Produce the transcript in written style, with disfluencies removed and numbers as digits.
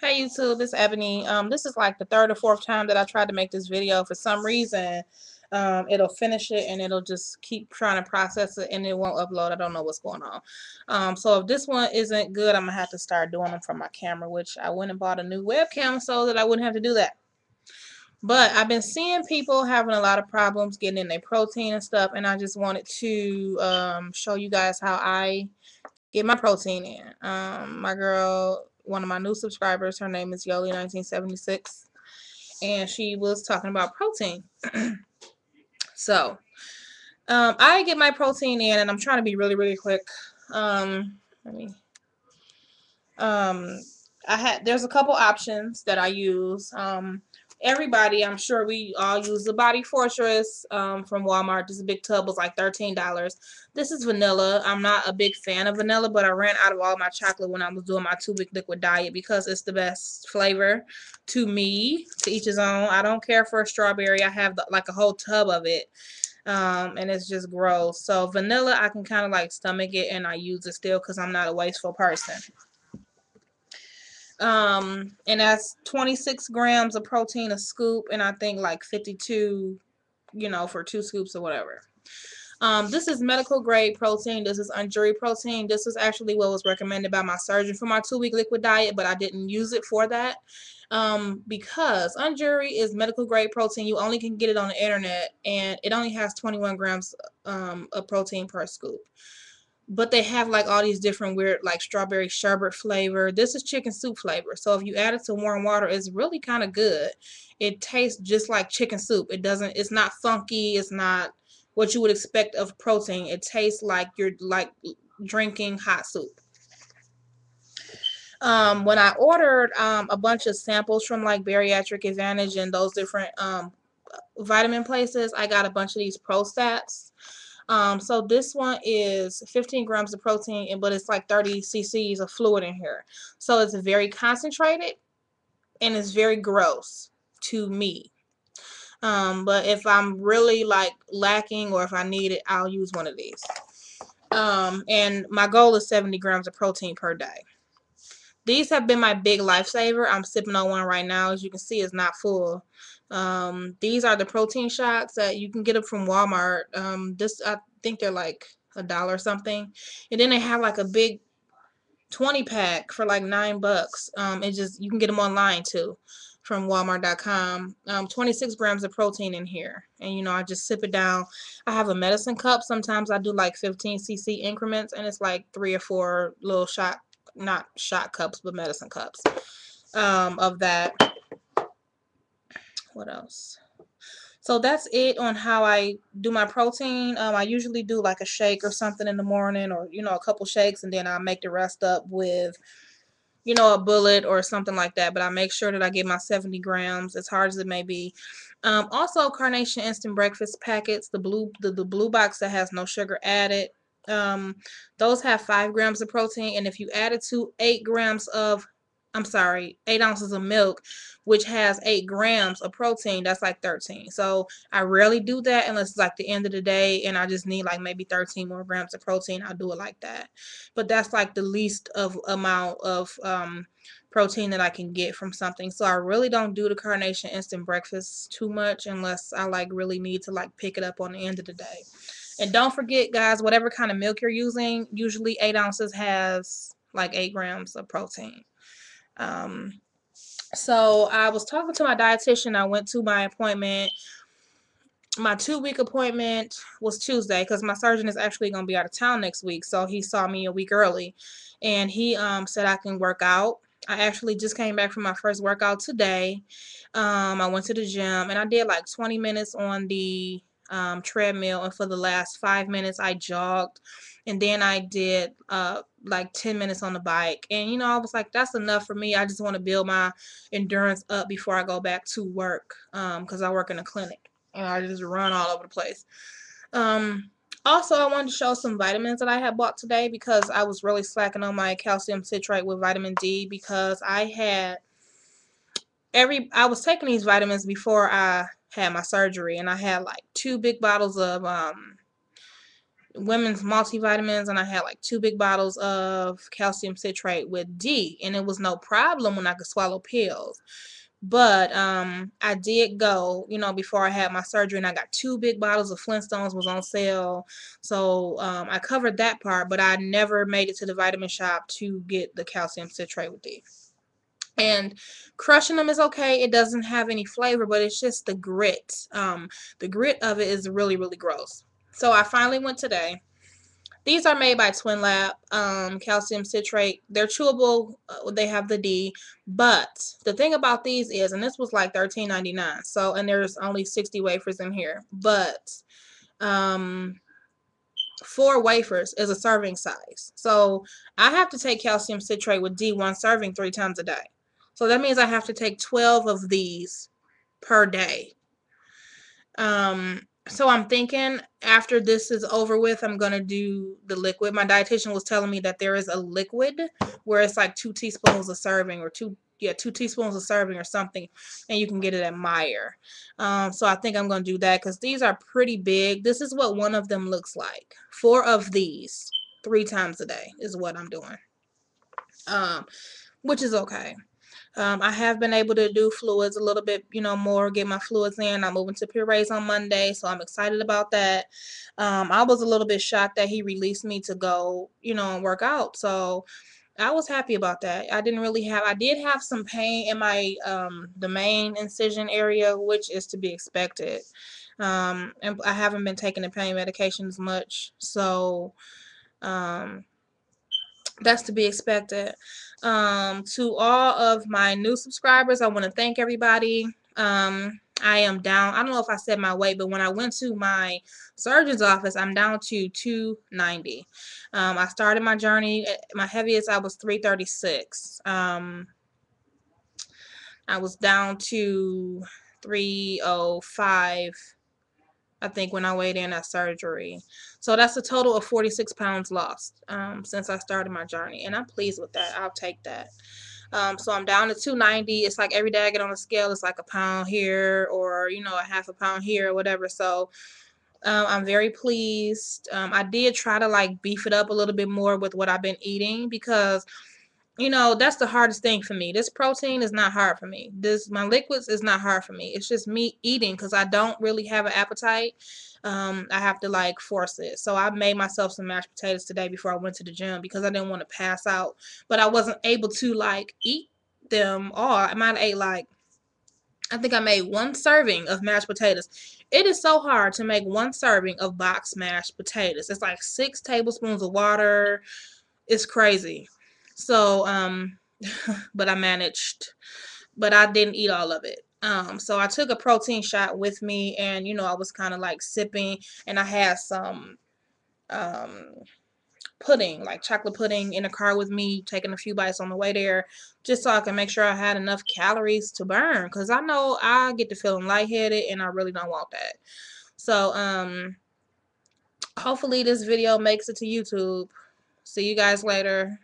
Hey YouTube, it's Ebony. This is like the third or fourth time that I tried to make this video. For some reason, it'll finish it and it'll just keep trying to process it and it won't upload. I don't know what's going on. So if this one isn't good, I'm gonna have to start doing them from my camera, which I went and bought a new webcam so that I wouldn't have to do that. But I've been seeing people having a lot of problems getting in their protein and stuff, and I just wanted to show you guys how I get my protein in. My girl, one of my new subscribers, her name is Yoli1976, and she was talking about protein. So, I get my protein in, and I'm trying to be really, really quick. Let me. Um, there's a couple options that I use. Everybody, I'm sure we all use the Body Fortress from Walmart. This big tub was like $13. This is vanilla. I'm not a big fan of vanilla, but I ran out of all my chocolate when I was doing my 2-week liquid diet because it's the best flavor to me. To each his own. I don't care for a strawberry. I have like a whole tub of it. And it's just gross. So vanilla, I can kind of like stomach it, and I use it still because I'm not a wasteful person. And that's 26 grams of protein a scoop, and I think like 52, for 2 scoops or whatever. This is medical grade protein. This is Unjuri protein. This is actually what was recommended by my surgeon for my 2-week liquid diet, but I didn't use it for that. Because Unjuri is medical grade protein. You only can get it on the internet, and it only has 21 grams of protein per scoop. But they have like all these different weird like strawberry sherbet flavor. This is chicken soup flavor. So if you add it to warm water, it's really kind of good. It tastes just like chicken soup. It's not funky. It's not what you would expect of protein. It tastes like you're like drinking hot soup. When I ordered a bunch of samples from like Bariatric Advantage and those different vitamin places, I got a bunch of these ProStats. So this one is 15 grams of protein, but it's like 30 cc's of fluid in here. So it's very concentrated and it's very gross to me. But if I'm really like lacking or if I need it, I'll use one of these. And my goal is 70 grams of protein per day. These have been my big lifesaver. I'm sipping on one right now. As you can see, it's not full. These are the protein shots that you can get them from Walmart. I think they're like $1 or something. And then they have like a big 20 pack for like $9. You can get them online too from Walmart.com. 26 grams of protein in here. And I just sip it down. I have a medicine cup. Sometimes I do like 15 cc increments, and it's like 3 or 4 little not shot cups, but medicine cups of that. What else? So that's it on how I do my protein. I usually do like a shake or something in the morning, or a couple shakes, and then I make the rest up with a bullet or something like that. But I make sure that I get my 70 grams, as hard as it may be. Also, Carnation instant breakfast packets, the blue box that has no sugar added. Those have 5 grams of protein, and if you add it to 8 ounces of milk, which has 8 grams of protein, that's like 13. So I rarely do that unless it's like the end of the day and I just need like maybe 13 more grams of protein. I'll do it like that. But that's like the least of amount of protein that I can get from something. So I really don't do the Carnation instant breakfast too much unless I like really need to like pick it up on the end of the day. And don't forget, guys, whatever kind of milk you're using, usually 8 ounces has like 8 grams of protein. So I was talking to my dietitian. I went to my appointment. My 2-week appointment was Tuesday because my surgeon is actually going to be out of town next week. So he saw me a week early, and he said I can work out. I actually just came back from my first workout today. I went to the gym and I did like 20 minutes on the treadmill, and for the last 5 minutes I jogged, and then I did like 10 minutes on the bike. And I was like, that's enough for me. I just want to build my endurance up before I go back to work, because I work in a clinic and I just run all over the place. Also, I wanted to show some vitamins that I had bought today because I was really slacking on my calcium citrate with vitamin D, because I was taking these vitamins before I had my surgery, and I had like 2 big bottles of women's multivitamins, and I had like 2 big bottles of calcium citrate with D, and it was no problem when I could swallow pills. But I did go, you know, before I had my surgery, and I got 2 big bottles of Flintstones was on sale. So I covered that part, but I never made it to the vitamin shop to get the calcium citrate with D. And crushing them is okay. It doesn't have any flavor, but it's just the grit. The grit of it is really, really gross. So I finally went today. These are made by Twinlab, calcium citrate. They're chewable. They have the D. But the thing about these is, and this was like $13.99. So, and there's only 60 wafers in here. But 4 wafers is a serving size. So I have to take calcium citrate with D, 1 serving 3 times a day. So that means I have to take 12 of these per day. So I'm thinking after this is over with, I'm going to do the liquid. My dietitian was telling me that there is a liquid where it's like 2 teaspoons a serving, or 2 teaspoons a serving or something, and you can get it at Meijer. So I think I'm going to do that because these are pretty big. This is what one of them looks like. 4 of these 3 times a day is what I'm doing, which is okay. I have been able to do fluids a little bit, you know, more, get my fluids in. I'm moving to Purees on Monday, so I'm excited about that. I was a little bit shocked that he released me to go, you know, and work out. So I was happy about that. I did have some pain in my, the main incision area, which is to be expected. And I haven't been taking the pain medications much. So, that's to be expected. To all of my new subscribers, I want to thank everybody. I am down. I don't know if I said my weight, but when I went to my surgeon's office, I'm down to 290. I started my journey. My heaviest, I was 336. I was down to 305, I think, when I weighed in at surgery. So that's a total of 46 pounds lost since I started my journey. And I'm pleased with that. I'll take that. So I'm down to 290. It's like every day I get on the scale, it's like a pound here, or, you know, a half a pound here or whatever. So I'm very pleased. I did try to like beef it up a little bit more with what I've been eating, because you know, that's the hardest thing for me. This protein is not hard for me. My liquids is not hard for me. It's just me eating, because I don't really have an appetite. I have to like force it. So I made myself some mashed potatoes today before I went to the gym, because I didn't want to pass out, but I wasn't able to like eat them all. I might have ate like, I think I made 1 serving of mashed potatoes. It is so hard to make 1 serving of boxed mashed potatoes. It's like 6 tablespoons of water. It's crazy. So, but I managed, but I didn't eat all of it. So I took a protein shot with me, and, you know, I was kind of like sipping, and I had some, pudding, like chocolate pudding, in the car with me, taking a few bites on the way there, just so I can make sure I had enough calories to burn, because I know I get to feeling lightheaded, and I really don't want that. So, hopefully this video makes it to YouTube. See you guys later.